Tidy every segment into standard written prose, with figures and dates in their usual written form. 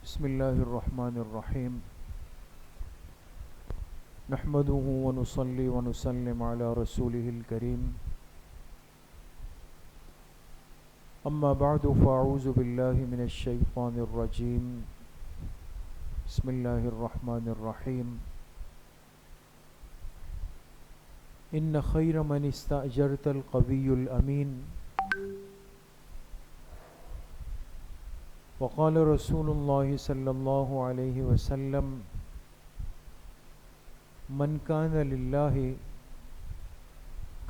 بسم الله الرحمن الرحيم نحمده ونصلي ونسلم على رسوله الكريم أما بعد فأعوذ بالله من الشيطان الرجيم بسم الله الرحمن الرحيم إن خير من استأجرت القوي الأمين وقال رسول الله صلى الله عليه وسلم من كان لله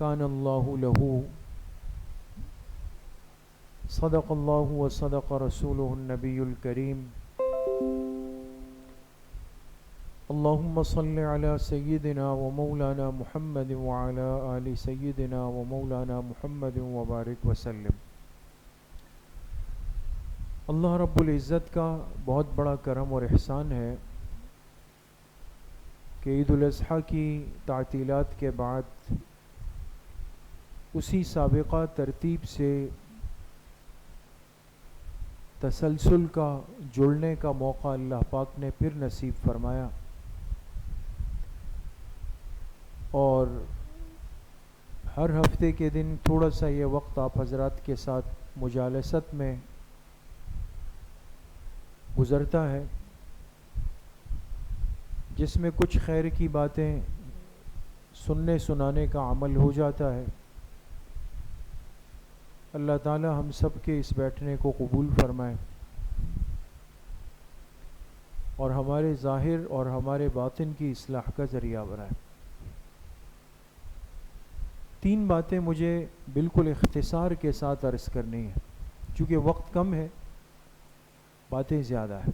كان الله له صدق الله وصدق رسوله النبي الكريم اللهم صل على سيدنا ومولانا محمد وعلى آل سيدنا ومولانا محمد وبارك وسلم۔ اللہ رب العزت کا بہت بڑا کرم اور احسان ہے کہ عید الاضحیٰ کی تعطیلات کے بعد اسی سابقہ ترتیب سے تسلسل کا جڑنے کا موقع اللہ پاک نے پھر نصیب فرمایا، اور ہر ہفتے کے دن تھوڑا سا یہ وقت آپ حضرات کے ساتھ مجالست میں گزرتا ہے، جس میں کچھ خیر کی باتیں سننے سنانے کا عمل ہو جاتا ہے۔ اللہ تعالی ہم سب کے اس بیٹھنے کو قبول فرمائے اور ہمارے ظاہر اور ہمارے باطن کی اصلاح کا ذریعہ بنائے۔ تین باتیں مجھے بالکل اختصار کے ساتھ عرض کرنی ہیں، چونکہ وقت کم ہے، باتیں زیادہ ہیں۔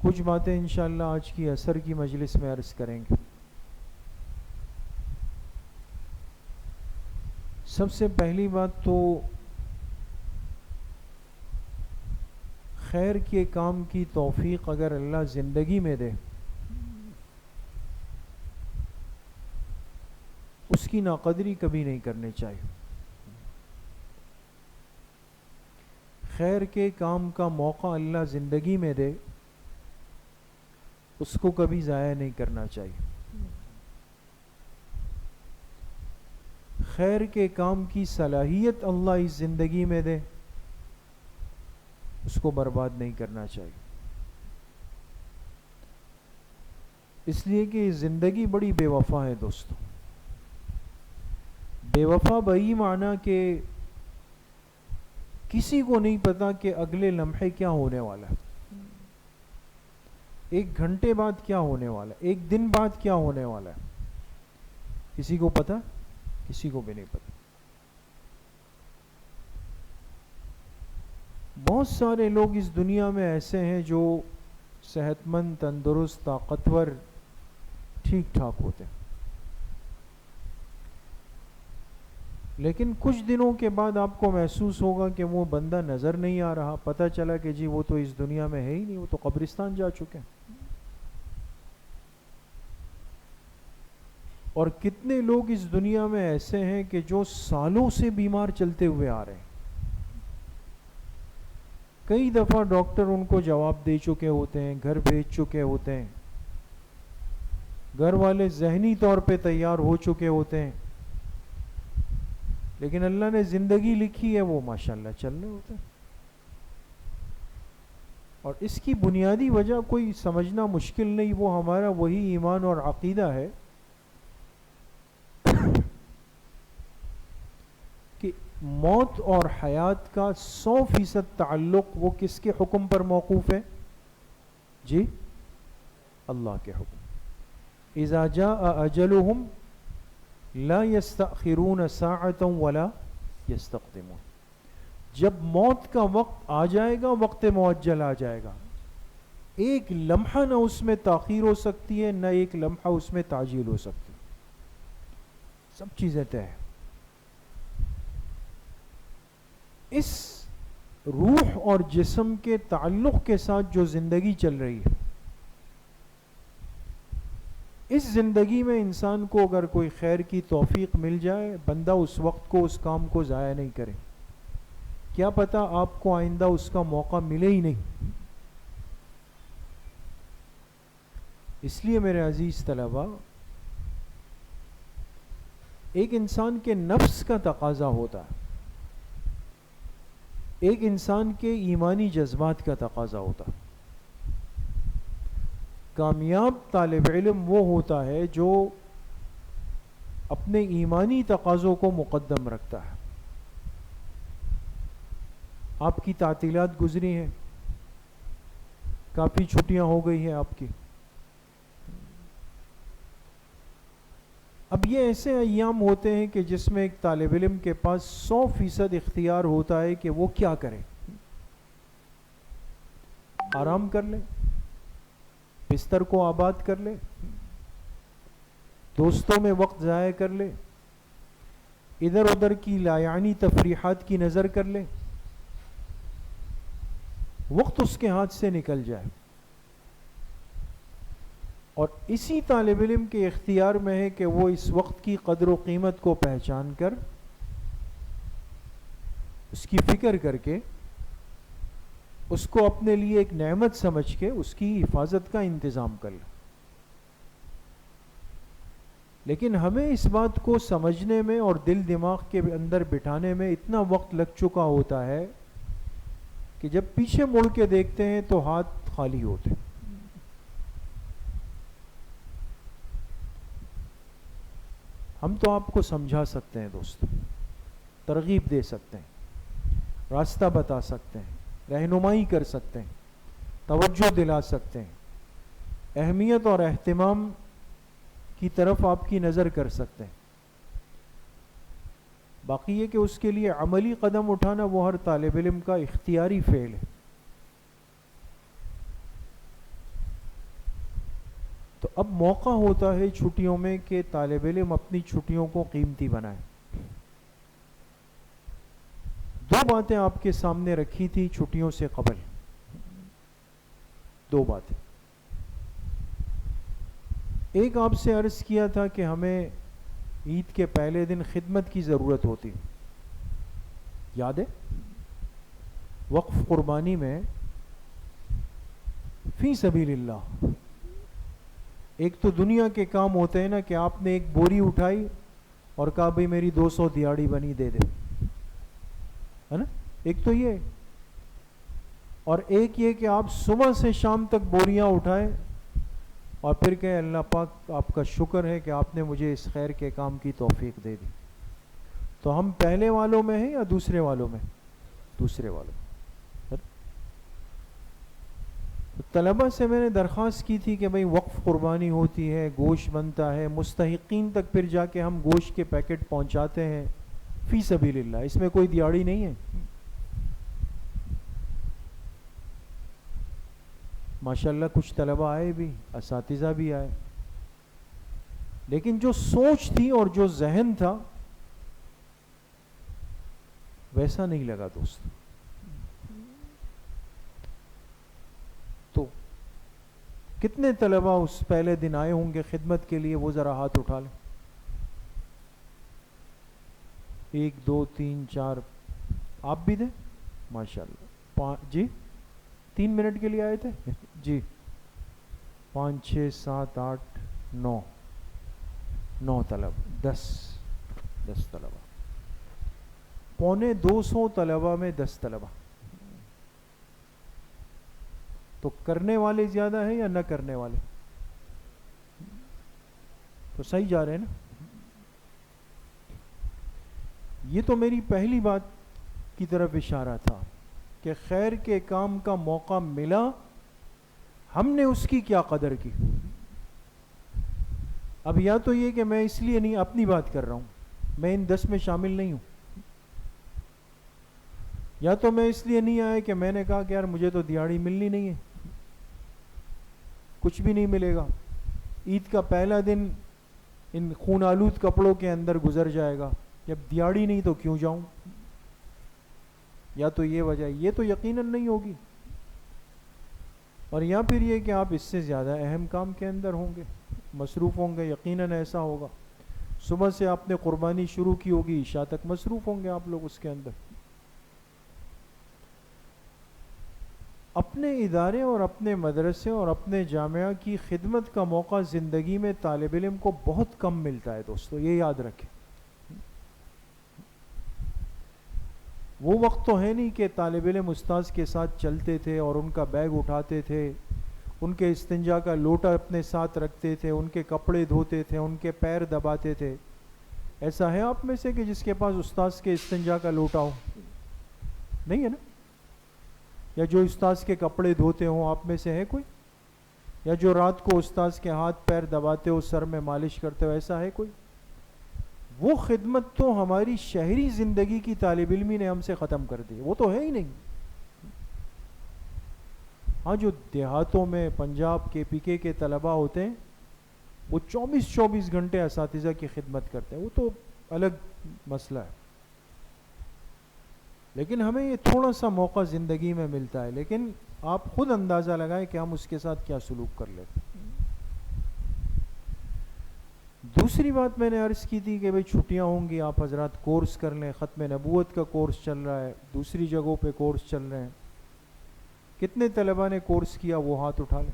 کچھ باتیں انشاءاللہ آج کی عصر کی مجلس میں عرض کریں گے۔ سب سے پہلی بات تو خیر کے کام کی توفیق اگر اللہ زندگی میں دے، اس کی ناقدری کبھی نہیں کرنی چاہیے۔ خیر کے کام کا موقع اللہ زندگی میں دے، اس کو کبھی ضائع نہیں کرنا چاہیے۔ خیر کے کام کی صلاحیت اللہ اس زندگی میں دے، اس کو برباد نہیں کرنا چاہیے، اس لیے کہ زندگی بڑی بے وفا ہے دوستو۔ بے وفا بئی معنی کہ کسی کو نہیں پتا کہ اگلے لمحے کیا ہونے والا ہے، ایک گھنٹے بعد کیا ہونے والا ہے، ایک دن بعد کیا ہونے والا ہے، کسی کو پتا؟ کسی کو بھی نہیں پتا۔ بہت سارے لوگ اس دنیا میں ایسے ہیں جو صحت مند، تندرست، طاقتور، ٹھیک ٹھاک ہوتے ہیں، لیکن کچھ دنوں کے بعد آپ کو محسوس ہوگا کہ وہ بندہ نظر نہیں آ رہا، پتہ چلا کہ جی وہ تو اس دنیا میں ہے ہی نہیں، وہ تو قبرستان جا چکے ہیں۔ اور کتنے لوگ اس دنیا میں ایسے ہیں کہ جو سالوں سے بیمار چلتے ہوئے آ رہے ہیں، کئی دفعہ ڈاکٹر ان کو جواب دے چکے ہوتے ہیں، گھر بھیج چکے ہوتے ہیں، گھر والے ذہنی طور پہ تیار ہو چکے ہوتے ہیں، لیکن اللہ نے زندگی لکھی ہے، وہ ماشاءاللہ چل رہے ہوتے ہیں۔ اور اس کی بنیادی وجہ کوئی سمجھنا مشکل نہیں، وہ ہمارا وہی ایمان اور عقیدہ ہے کہ موت اور حیات کا 100% تعلق وہ کس کے حکم پر موقوف ہے؟ جی اللہ کے حکم۔ اذا جاء اجلهم لا يستأخرون ساعة ولا يستقدمون۔ جب موت کا وقت آ جائے گا، وقت معجل آ جائے گا، ایک لمحہ نہ اس میں تاخیر ہو سکتی ہے، نہ ایک لمحہ اس میں تعجیل ہو سکتی ہے، سب چیزیں طے ہیں۔ اس روح اور جسم کے تعلق کے ساتھ جو زندگی چل رہی ہے، اس زندگی میں انسان کو اگر کوئی خیر کی توفیق مل جائے، بندہ اس وقت کو، اس کام کو ضائع نہیں کرے۔ کیا پتہ آپ کو آئندہ اس کا موقع ملے ہی نہیں. اس لیے میرے عزیز طلبہ، ایک انسان کے نفس کا تقاضا ہوتا ہے، ایک انسان کے ایمانی جذبات کا تقاضا ہوتا ہے. کامیاب طالب علم وہ ہوتا ہے جو اپنے ایمانی تقاضوں کو مقدم رکھتا ہے. آپ کی تعطیلات گزری ہیں، کافی چھٹیاں ہو گئی ہیں آپ کی. اب یہ ایسے ایام ہوتے ہیں کہ جس میں ایک طالب علم کے پاس 100% اختیار ہوتا ہے کہ وہ کیا کرے. آرام کر لے، بستر کو آباد کر لے، دوستوں میں وقت ضائع کر لے، ادھر ادھر کی لایعنی تفریحات کی نظر کر لے، وقت اس کے ہاتھ سے نکل جائے. اور اسی طالب علم کے اختیار میں ہے کہ وہ اس وقت کی قدر و قیمت کو پہچان کر، اس کی فکر کر کے، اس کو اپنے لیے ایک نعمت سمجھ کے اس کی حفاظت کا انتظام کر لے. لیکن ہمیں اس بات کو سمجھنے میں اور دل دماغ کے اندر بٹھانے میں اتنا وقت لگ چکا ہوتا ہے کہ جب پیچھے مڑ کے دیکھتے ہیں تو ہاتھ خالی ہوتے ہیں. ہم تو آپ کو سمجھا سکتے ہیں دوست، ترغیب دے سکتے ہیں، راستہ بتا سکتے ہیں، رہنمائی کر سکتے ہیں، توجہ دلا سکتے ہیں، اہمیت اور اہتمام کی طرف آپ کی نظر کر سکتے ہیں. باقی یہ کہ اس کے لیے عملی قدم اٹھانا وہ ہر طالب علم کا اختیاری فعل ہے. تو اب موقع ہوتا ہے چھٹیوں میں کہ طالب علم اپنی چھٹیوں کو قیمتی بنائے. دو باتیں آپ کے سامنے رکھی تھی چھٹیوں سے قبل، دو باتیں. ایک آپ سے عرض کیا تھا کہ ہمیں عید کے پہلے دن خدمت کی ضرورت ہوتی، یاد ہے؟ وقف قربانی میں فی سبیل اللہ ایک تو دنیا کے کام ہوتے ہیں نا کہ آپ نے ایک بوری اٹھائی اور کہا بھئی میری 200 دیہڑی بنی دے دے، ہے نا؟ ایک تو یہ، اور ایک یہ کہ آپ صبح سے شام تک بوریاں اٹھائیں اور پھر کہیں اللہ پاک آپ کا شکر ہے کہ آپ نے مجھے اس خیر کے کام کی توفیق دے دی. تو ہم پہلے والوں میں ہیں یا دوسرے والوں میں؟ دوسرے والوں میں. طلبہ سے میں نے درخواست کی تھی کہ بھئی وقف قربانی ہوتی ہے، گوشت بنتا ہے، مستحقین تک پھر جا کے ہم گوشت کے پیکٹ پہنچاتے ہیں فی سبیل اللہ، اس میں کوئی دیہڑی نہیں ہے. ماشاءاللہ کچھ طلبہ آئے بھی، اساتذہ بھی آئے، لیکن جو سوچ تھی اور جو ذہن تھا ویسا نہیں لگا دوست. تو کتنے طلبہ اس پہلے دن آئے ہوں گے خدمت کے لیے؟ وہ ذرا ہاتھ اٹھا لیں. 1 2 3 4، آپ بھی دیں ماشاءاللہ. جی 3 منٹ کے لیے آئے تھے جی. 5 6 7 8 9 9 طلبہ، 10 طلبہ، 250 طلبہ میں 10 طلبہ. تو کرنے والے زیادہ ہیں یا نہ کرنے والے؟ تو صحیح جا رہے ہیں نا. یہ تو میری پہلی بات کی طرف اشارہ تھا کہ خیر کے کام کا موقع ملا، ہم نے اس کی کیا قدر کی. اب یا تو یہ کہ میں اس لیے نہیں، اپنی بات کر رہا ہوں، میں ان 10 میں شامل نہیں ہوں، یا تو میں اس لیے نہیں آیا کہ میں نے کہا کہ یار مجھے تو دیہڑی ملنی نہیں ہے، کچھ بھی نہیں ملے گا، عید کا پہلا دن ان خون آلود کپڑوں کے اندر گزر جائے گا، جب دیہڑی نہیں تو کیوں جاؤں. یا تو یہ وجہ، یہ تو یقیناً نہیں ہوگی. اور یا پھر یہ کہ آپ اس سے زیادہ اہم کام کے اندر ہوں گے، مصروف ہوں گے، یقیناً ایسا ہوگا. صبح سے آپ نے قربانی شروع کی ہوگی، عشاء تک مصروف ہوں گے آپ لوگ اس کے اندر. اپنے ادارے اور اپنے مدرسے اور اپنے جامعہ کی خدمت کا موقع زندگی میں طالب علم کو بہت کم ملتا ہے دوستو، یہ یاد رکھیں۔ وہ وقت تو ہے نہیں کہ طالب علم استاذ کے ساتھ چلتے تھے اور ان کا بیگ اٹھاتے تھے، ان کے استنجا کا لوٹا اپنے ساتھ رکھتے تھے، ان کے کپڑے دھوتے تھے، ان کے پیر دباتے تھے۔ ایسا ہے آپ میں سے کہ جس کے پاس استاذ کے استنجا کا لوٹا ہو؟ نہیں ہے نا؟ یا جو استاذ کے کپڑے دھوتے ہوں آپ میں سے ہے کوئی؟ یا جو رات کو استاذ کے ہاتھ پیر دباتے ہو، سر میں مالش کرتے ہو، ایسا ہے کوئی؟ وہ خدمت تو ہماری شہری زندگی کی طالب علمی نے ہم سے ختم کر دی، وہ تو ہے ہی نہیں۔ ہاں جو دیہاتوں میں پنجاب کے پی کے طلباء ہوتے ہیں وہ 24 گھنٹے اساتذہ کی خدمت کرتے ہیں، وہ تو الگ مسئلہ ہے، لیکن ہمیں یہ تھوڑا سا موقع زندگی میں ملتا ہے، لیکن آپ خود اندازہ لگائیں کہ ہم اس کے ساتھ کیا سلوک کر لیتے ہیں۔ دوسری بات میں نے عرض کی تھی کہ بھئی چھٹیاں ہوں گی، آپ حضرات کورس کر لیں، ختم نبوت کا کورس چل رہا ہے، دوسری جگہوں پہ کورس چل رہے ہیں۔ کتنے طلباء نے کورس کیا وہ ہاتھ اٹھا لیں؟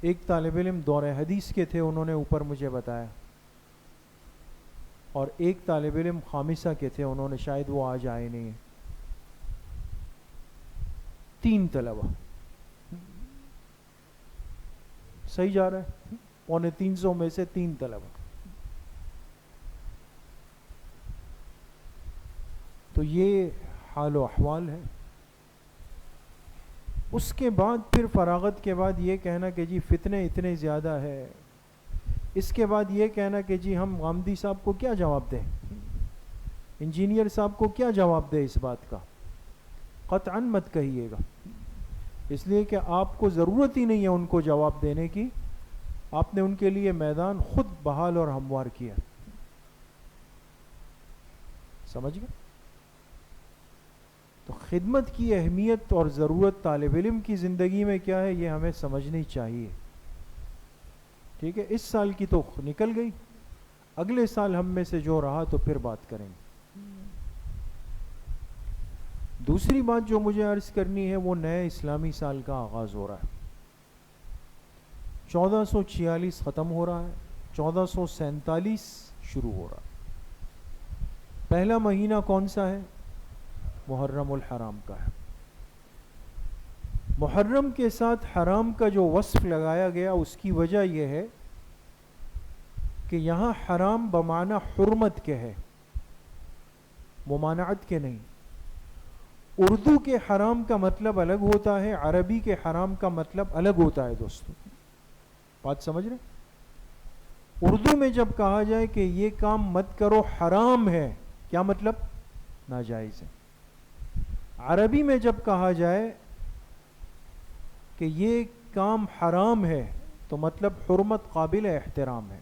ایک طالب علم دور حدیث کے تھے، انہوں نے اوپر مجھے بتایا، اور ایک طالب علم خامسہ کے تھے، انہوں نے شاید وہ آج آئے نہیں ہیں۔ 3 طلباء، صحیح جا رہا ہے؟ 350 میں سے 3 طلباء۔ تو یہ حال و احوال ہے۔ اس کے بعد پھر فراغت کے بعد یہ کہنا کہ جی فتنے اتنے زیادہ ہے، اس کے بعد یہ کہنا کہ جی ہم غامدی صاحب کو کیا جواب دیں، انجینئر صاحب کو کیا جواب دیں اس بات کا؟ قطعاً مت کہیے گا، اس لیے کہ آپ کو ضرورت ہی نہیں ہے ان کو جواب دینے کی، آپ نے ان کے لیے میدان خود بحال اور ہموار کیا۔ سمجھ گئے؟ تو خدمت کی اہمیت اور ضرورت طالب علم کی زندگی میں کیا ہے، یہ ہمیں سمجھنی چاہیے۔ ٹھیک ہے، اس سال کی تو نکل گئی، اگلے سال ہم میں سے جو رہا تو پھر بات کریں گے۔ دوسری بات جو مجھے عرض کرنی ہے، وہ نئے اسلامی سال کا آغاز ہو رہا ہے۔ 1446 ختم ہو رہا ہے، 1447 شروع ہو رہا ہے۔ پہلا مہینہ کون سا ہے؟ محرم الحرام کا ہے۔ محرم کے ساتھ حرام کا جو وصف لگایا گیا اس کی وجہ یہ ہے کہ یہاں حرام بمعنی حرمت کے ہے، ممانعت کے نہیں۔ اردو کے حرام کا مطلب الگ ہوتا ہے، عربی کے حرام کا مطلب الگ ہوتا ہے دوستو، بات سمجھ رہے؟ اردو میں جب کہا جائے کہ یہ کام مت کرو حرام ہے، کیا مطلب؟ ناجائز ہے۔ عربی میں جب کہا جائے کہ یہ کام حرام ہے تو مطلب حرمت قابل احترام ہے۔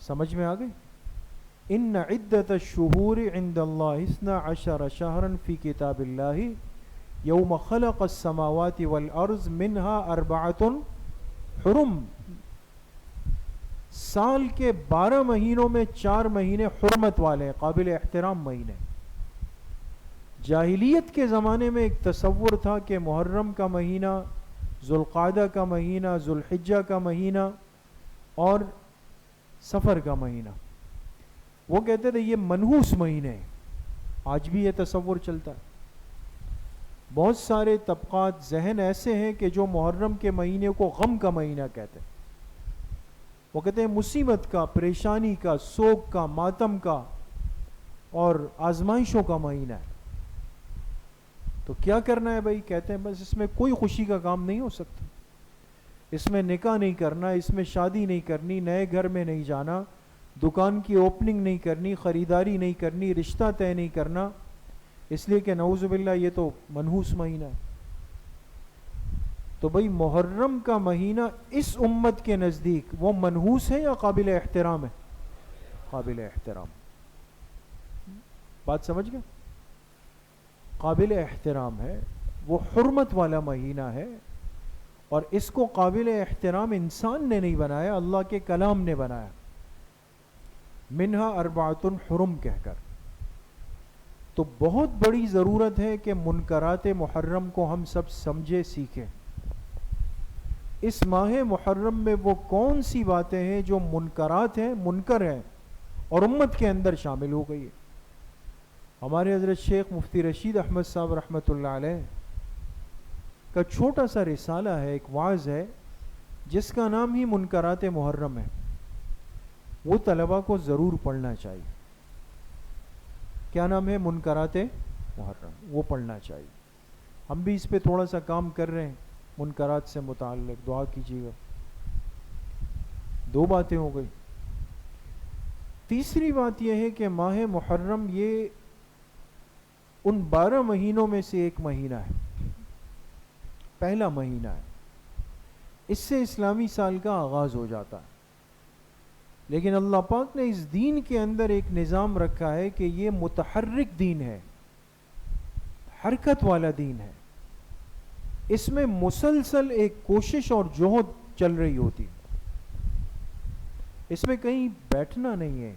سمجھ میں آ گئی؟ ان عدت الشہور عند اللہ 12 شہرا فی کتاب اللہ یوم خلق السماوات والارض منها 4 حرم۔ سال کے 12 مہینوں میں 4 مہینے حرمت والے ہیں، قابل احترام مہینے۔ جاہلیت کے زمانے میں ایک تصور تھا کہ محرم کا مہینہ، ذوالقعدہ کا مہینہ، ذوالحجہ کا مہینہ اور سفر کا مہینہ، وہ کہتے تھے یہ منحوس مہینے ہیں۔ آج بھی یہ تصور چلتا ہے۔ بہت سارے طبقات ذہن ایسے ہیں کہ جو محرم کے مہینے کو غم کا مہینہ کہتے ہیں، وہ کہتے ہیں مصیبت کا، پریشانی کا، سوگ کا، ماتم کا اور آزمائشوں کا مہینہ ہے۔ تو کیا کرنا ہے بھائی؟ کہتے ہیں بس اس میں کوئی خوشی کا کام نہیں ہو سکتا، اس میں نکاح نہیں کرنا، اس میں شادی نہیں کرنی، نئے گھر میں نہیں جانا، دکان کی اوپننگ نہیں کرنی، خریداری نہیں کرنی، رشتہ طے نہیں کرنا، اس لیے کہ نعوذ باللہ یہ تو منحوس مہینہ ہے۔ تو بھائی محرم کا مہینہ اس امت کے نزدیک وہ منحوس ہے یا قابل احترام ہے؟ قابل احترام۔ بات سمجھ گئے؟ قابل احترام ہے، وہ حرمت والا مہینہ ہے، اور اس کو قابل احترام انسان نے نہیں بنایا، اللہ کے کلام نے بنایا۔ منہا اربعۃ حرم کہہ کر. تو بہت بڑی ضرورت ہے کہ منکرات محرم کو ہم سب سمجھے سیکھیں. اس ماہ محرم میں وہ کون سی باتیں ہیں جو منکرات ہیں، منکر ہیں، اور امت کے اندر شامل ہو گئی ہے. ہمارے حضرت شیخ مفتی رشید احمد صاحب رحمۃ اللہ علیہ کا چھوٹا سا رسالہ ہے، ایک واعظ ہے جس کا نام ہی منکرات محرم ہے. وہ طلبہ کو ضرور پڑھنا چاہیے. کیا نام ہے؟ منکرات محرم. وہ پڑھنا چاہیے. ہم بھی اس پہ تھوڑا سا کام کر رہے ہیں منکرات سے متعلق. دعا کیجیے گا. 2 باتیں ہو گئی. تیسری بات یہ ہے کہ ماہ محرم یہ ان 12 مہینوں میں سے ایک مہینہ ہے، پہلا مہینہ ہے. اس سے اسلامی سال کا آغاز ہو جاتا ہے. لیکن اللہ پاک نے اس دین کے اندر ایک نظام رکھا ہے کہ یہ متحرک دین ہے، حرکت والا دین ہے. اس میں مسلسل ایک کوشش اور جہد چل رہی ہوتی. اس میں کہیں بیٹھنا نہیں ہے،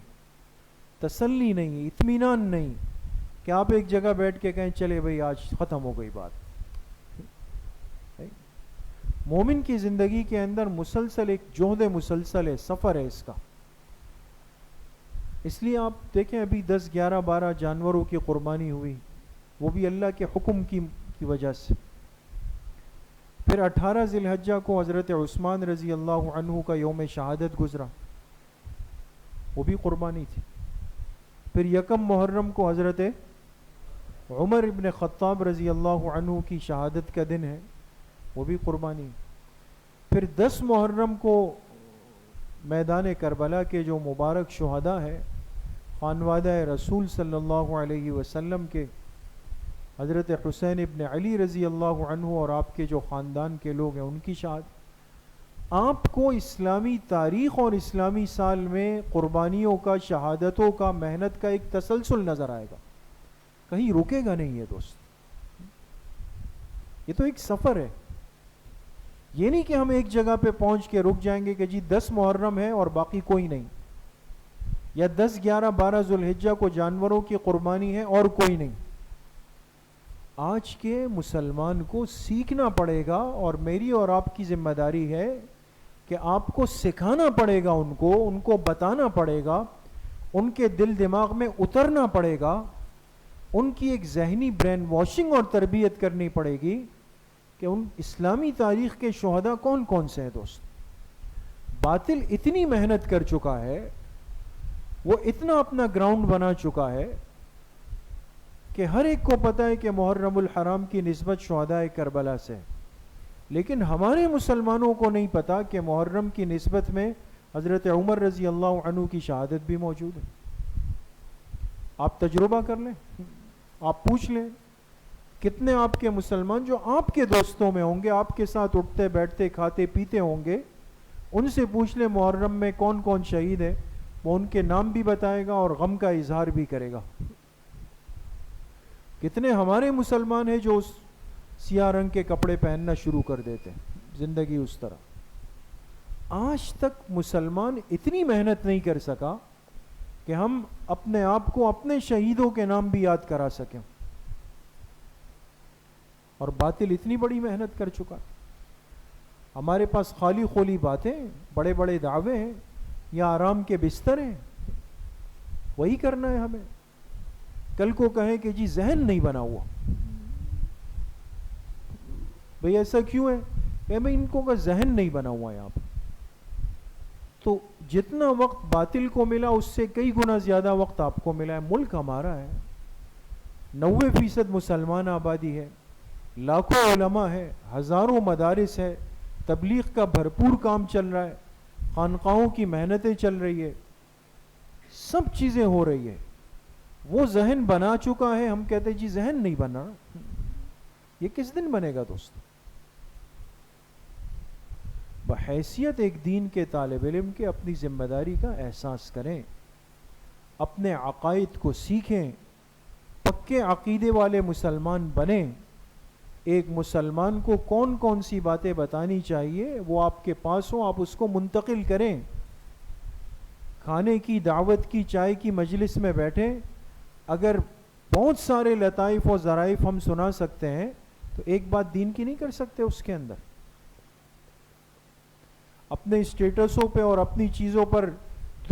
تسلی نہیں ہے، اطمینان نہیں کہ آپ ایک جگہ بیٹھ کے کہیں چلے بھئی آج ختم ہو گئی بات. مومن کی زندگی کے اندر مسلسل ایک جہد مسلسل ہے، سفر ہے اس کا. اس لیے آپ دیکھیں ابھی 10 11 12 جانوروں کی قربانی ہوئی، وہ بھی اللہ کے حکم کی وجہ سے. پھر 18 ذی الحجہ کو حضرت عثمان رضی اللہ عنہ کا یوم شہادت گزرا، وہ بھی قربانی تھی. پھر 1 محرم کو حضرت عمر ابن خطاب رضی اللہ عنہ کی شہادت کا دن ہے، وہ بھی قربانی. پھر 10 محرم کو میدان کربلا کے جو مبارک شہداء ہیں، خانوادہ رسول صلی اللہ علیہ وسلم کے حضرت حسین ابن علی رضی اللہ عنہ اور آپ کے جو خاندان کے لوگ ہیں، ان کی شہادت. آپ کو اسلامی تاریخ اور اسلامی سال میں قربانیوں کا، شہادتوں کا، محنت کا ایک تسلسل نظر آئے گا. کہیں رکے گا نہیں یہ دوست. یہ تو ایک سفر ہے. یہ نہیں کہ ہم ایک جگہ پہ پہنچ کے رک جائیں گے کہ جی 10 محرم ہے اور باقی کوئی نہیں، یا 10 11 12 ذو الحجہ کو جانوروں کی قربانی ہے اور کوئی نہیں. آج کے مسلمان کو سیکھنا پڑے گا، اور میری اور آپ کی ذمہ داری ہے کہ آپ کو سکھانا پڑے گا، ان کو بتانا پڑے گا، ان کے دل دماغ میں اترنا پڑے گا، ان کی ایک ذہنی برین واشنگ اور تربیت کرنی پڑے گی کہ ان اسلامی تاریخ کے شہداء کون کون سے ہیں دوست. باطل اتنی محنت کر چکا ہے، وہ اتنا اپنا گراؤنڈ بنا چکا ہے کہ ہر ایک کو پتہ ہے کہ محرم الحرام کی نسبت شہداء کربلا سے، لیکن ہمارے مسلمانوں کو نہیں پتا کہ محرم کی نسبت میں حضرت عمر رضی اللہ عنہ کی شہادت بھی موجود ہے. آپ تجربہ کر لیں، آپ پوچھ لیں کتنے آپ کے مسلمان جو آپ کے دوستوں میں ہوں گے، آپ کے ساتھ اٹھتے بیٹھتے کھاتے پیتے ہوں گے، ان سے پوچھ لیں محرم میں کون کون شہید ہے. وہ ان کے نام بھی بتائے گا اور غم کا اظہار بھی کرے گا. کتنے ہمارے مسلمان ہیں جو اس سیاہ رنگ کے کپڑے پہننا شروع کر دیتے ہیں، زندگی اس طرح. آج تک مسلمان اتنی محنت نہیں کر سکا کہ ہم اپنے آپ کو اپنے شہیدوں کے نام بھی یاد کرا سکیں، اور باطل اتنی بڑی محنت کر چکا. ہمارے پاس خالی خولی باتیں، بڑے بڑے دعوے ہیں یا آرام کے بستر ہیں، وہی کرنا ہے ہمیں. کل کو کہیں کہ جی ذہن نہیں بنا ہوا، بھئی ایسا کیوں ہے؟ کہ بھئی ان کو کا ذہن نہیں بنا ہوا یہاں پر. تو جتنا وقت باطل کو ملا اس سے کئی گنا زیادہ وقت آپ کو ملا ہے. ملک ہمارا ہے، 90% مسلمان آبادی ہے، لاکھوں علماء ہے، ہزاروں مدارس ہے، تبلیغ کا بھرپور کام چل رہا ہے، خانقاہوں کی محنتیں چل رہی ہے، سب چیزیں ہو رہی ہے. وہ ذہن بنا چکا ہے، ہم کہتے ہیں جی ذہن نہیں بنا. یہ کس دن بنے گا دوست؟ بحیثیت ایک دین کے طالب علم کے اپنی ذمہ داری کا احساس کریں، اپنے عقائد کو سیکھیں، پکے عقیدے والے مسلمان بنیں. ایک مسلمان کو کون کون سی باتیں بتانی چاہیے وہ آپ کے پاس ہو، آپ اس کو منتقل کریں. کھانے کی دعوت کی چائے کی مجلس میں بیٹھے اگر بہت سارے لطائف و ظرائف ہم سنا سکتے ہیں تو ایک بات دین کی نہیں کر سکتے اس کے اندر؟ اپنے اسٹیٹسوں پہ اور اپنی چیزوں پر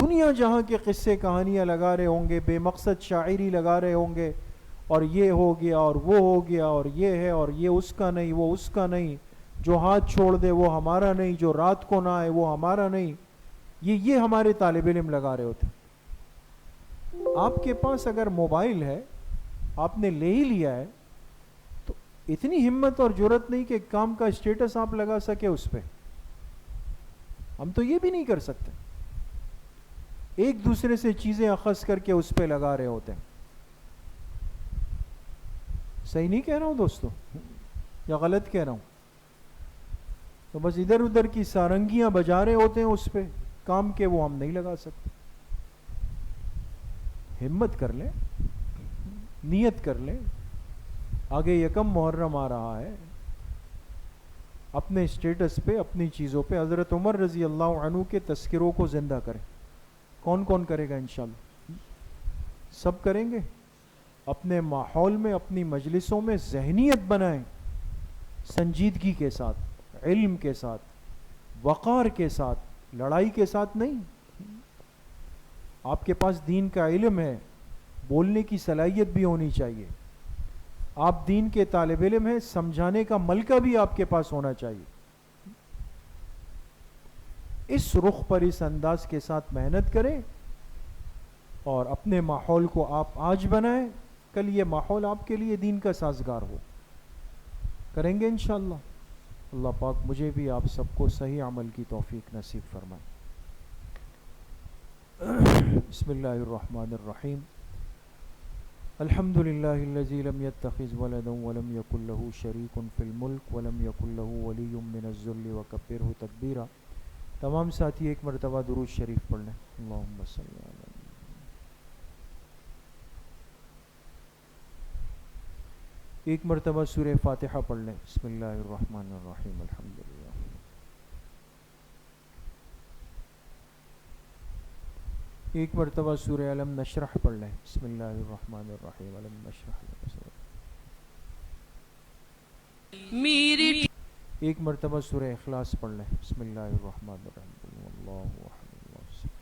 دنیا جہاں کے قصے کہانیاں لگا رہے ہوں گے، بے مقصد شاعری لگا رہے ہوں گے، اور یہ ہو گیا اور وہ ہو گیا اور یہ ہے اور یہ اس کا نہیں وہ اس کا نہیں، جو ہاتھ چھوڑ دے وہ ہمارا نہیں، جو رات کو نہ آئے وہ ہمارا نہیں، یہ ہمارے طالب علم لگا رہے ہوتے ہیں۔ آپ کے پاس اگر موبائل ہے، آپ نے لے ہی لیا ہے، تو اتنی ہمت اور جرت نہیں کہ کام کا اسٹیٹس آپ لگا سکے اس پہ۔ ہم تو یہ بھی نہیں کر سکتے، ایک دوسرے سے چیزیں اخذ کر کے اس پہ لگا رہے ہوتے ہیں۔ صحیح نہیں کہہ رہا ہوں دوستو یا غلط کہہ رہا ہوں؟ تو بس ادھر ادھر کی سارنگیاں بجا رہے ہوتے ہیں اس پہ، کام کے وہ ہم نہیں لگا سکتے۔ ہمت کر لیں، نیت کر لیں، آگے یکم محرم آ رہا ہے، اپنے اسٹیٹس پہ اپنی چیزوں پہ حضرت عمر رضی اللہ عنہ کے تذکروں کو زندہ کریں۔ کون کون کرے گا انشاءاللہ؟ سب کریں گے۔ اپنے ماحول میں اپنی مجلسوں میں ذہنیت بنائیں، سنجیدگی کے ساتھ، علم کے ساتھ، وقار کے ساتھ، لڑائی کے ساتھ نہیں۔ آپ کے پاس دین کا علم ہے، بولنے کی صلاحیت بھی ہونی چاہیے۔ آپ دین کے طالب علم ہیں، سمجھانے کا ملکہ بھی آپ کے پاس ہونا چاہیے۔ اس رخ پر اس انداز کے ساتھ محنت کریں اور اپنے ماحول کو آپ آج بنائیں، کل یہ ماحول آپ کے لیے دین کا سازگار ہو۔ کریں گے انشاءاللہ؟ اللہ پاک مجھے بھی آپ سب کو صحیح عمل کی توفیق نصیب فرمائے۔ بسم اللہ الرحمن الرحیم۔ الحمد للہ الذی لم يتخذ ولدا ولم یکن له شریک فی الملک ولم یکن له ولی من الذل وکبرہ تکبیرا۔ تمام ساتھی ایک مرتبہ درود شریف پڑھ لیں۔ اللہم صلی علی ایک مرتبہ سورہ فاتحہ پڑھ لیں۔ بسم اللہ الرحمن الرحیم الحمدللہ۔ ایک مرتبہ سورہ علم نشرح پڑھ لیں۔ بسم اللہ الرحمن الرحیم علم نشرح لک صدرک۔ ایک مرتبہ سورہ اخلاص پڑھ لیں۔ بسم اللہ الرحمن الرحیم اللہ احد اللہ الصمد۔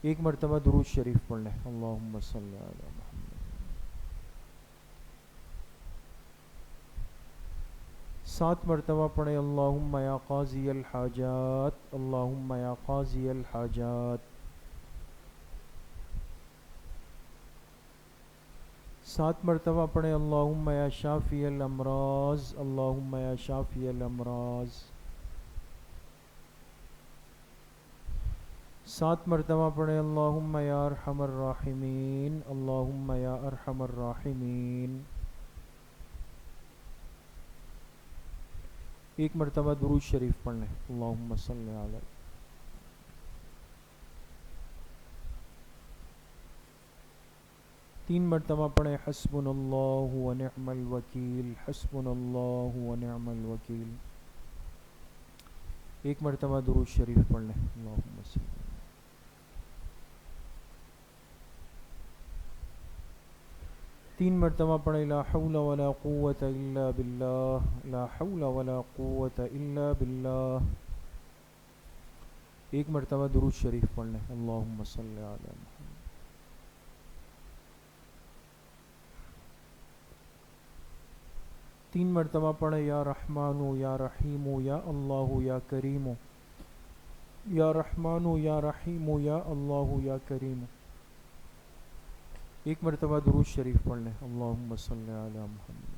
ایک مرتبہ درود شریف پڑھ لیں۔ اللہم صلی علی محمد۔ 7 مرتبہ پڑھیں اللہم یا قاضی الحاجات، اللہم یا قاضی الحاجات۔ 7 مرتبہ پڑھیں اللہم یا شافی الامراض، اللہم یا شافی الامراض۔ 7 مرتبہ پڑھیں اللہم یا ارحم الراحمین، اللہم یا ارحم الراحمین۔ ایک مرتبہ درود شریف پڑھ لیں۔ اللہم صلی علی۔ 3 مرتبہ پڑھیں حسبنا اللہ ونعم الوکیل، حسبنا اللہ ونعم الوکیل۔ ایک مرتبہ درود شریف پڑھ لیں۔ اللہم صلی علی۔ 3 مرتبہ پڑھیں لا حول ولا قوة الا باللہ، لا حول ولا قوة الا باللہ۔ ایک مرتبہ درود شریف پڑھ لیں۔ اللہم صلی علی محمد۔ 3 مرتبہ پڑھیں یا رحمان یا رحیم یا اللہ یا کریم، یا رحمان یا رحیم یا اللہ یا کریم۔ ایک مرتبہ درود شریف پڑھ لیں۔ اللہم صلی علی محمد۔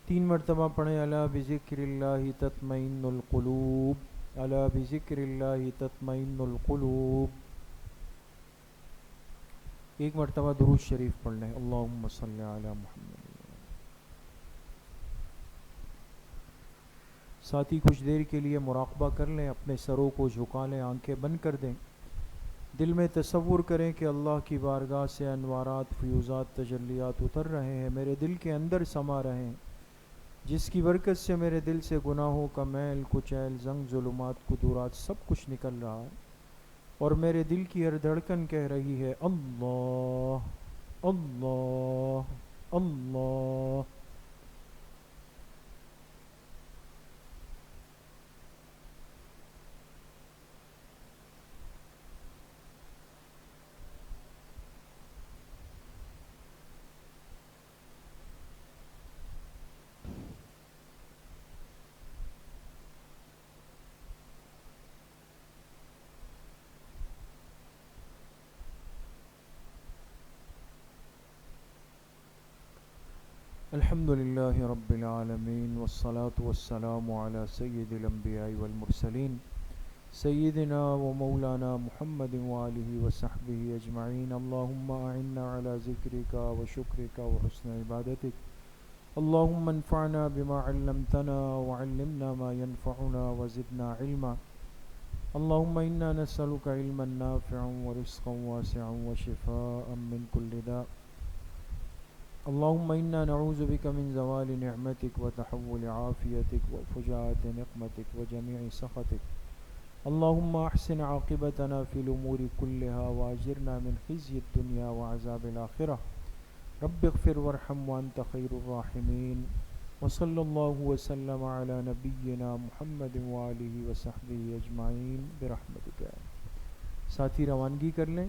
3 مرتبہ پڑھیں الا بذکر اللہ تطمئن القلوب، الا بذکر اللہ تطمئن القلوب۔ ایک مرتبہ درود شریف پڑھ لیں۔ اللہم صلی علی محمد۔ ساتھی کچھ دیر کے لیے مراقبہ کر لیں، اپنے سروں کو جھکا لیں، آنکھیں بند کر دیں، دل میں تصور کریں کہ اللہ کی بارگاہ سے انوارات، فیوزات، تجلیات اتر رہے ہیں، میرے دل کے اندر سما رہے ہیں، جس کی برکت سے میرے دل سے گناہوں کا میل کچیل زنگ ظلمات قدورات سب کچھ نکل رہا ہے، اور میرے دل کی ہر دھڑکن کہہ رہی ہے اللہ اللہ اللہ۔ الحمد للہ رب العالمین والصلاة والسلام علی سید الانبیاء والمرسلین سیدنا و مولانا محمد وآلہ وصحبہ اجمعین۔ اللہم اعنا علی ذکرک و شکرک و حسن عبادتک، اللہم انفعنا بما علمتنا وعلمنا ما ينفعنا وزدنا علما، اللہم انا نسألک علما نافعا ورزقا واسعا وشفاء من کل داء، اللہم انا نعوذ بک من زوال نعمتک وتحول عافیتک وفجاءة نقمتک وجمیع سخطک، اللہم احسن عاقبتنا فی الامور کلها واجرنا من خزی الدنیا وعذاب الآخرہ، رب اغفر وارحم وانت خیر الراحمین، وصلی اللہ وسلم علی نبینا محمد وآلہ وصحبہ اجمعین برحمتک۔ ساتھی روانگی کر لیں۔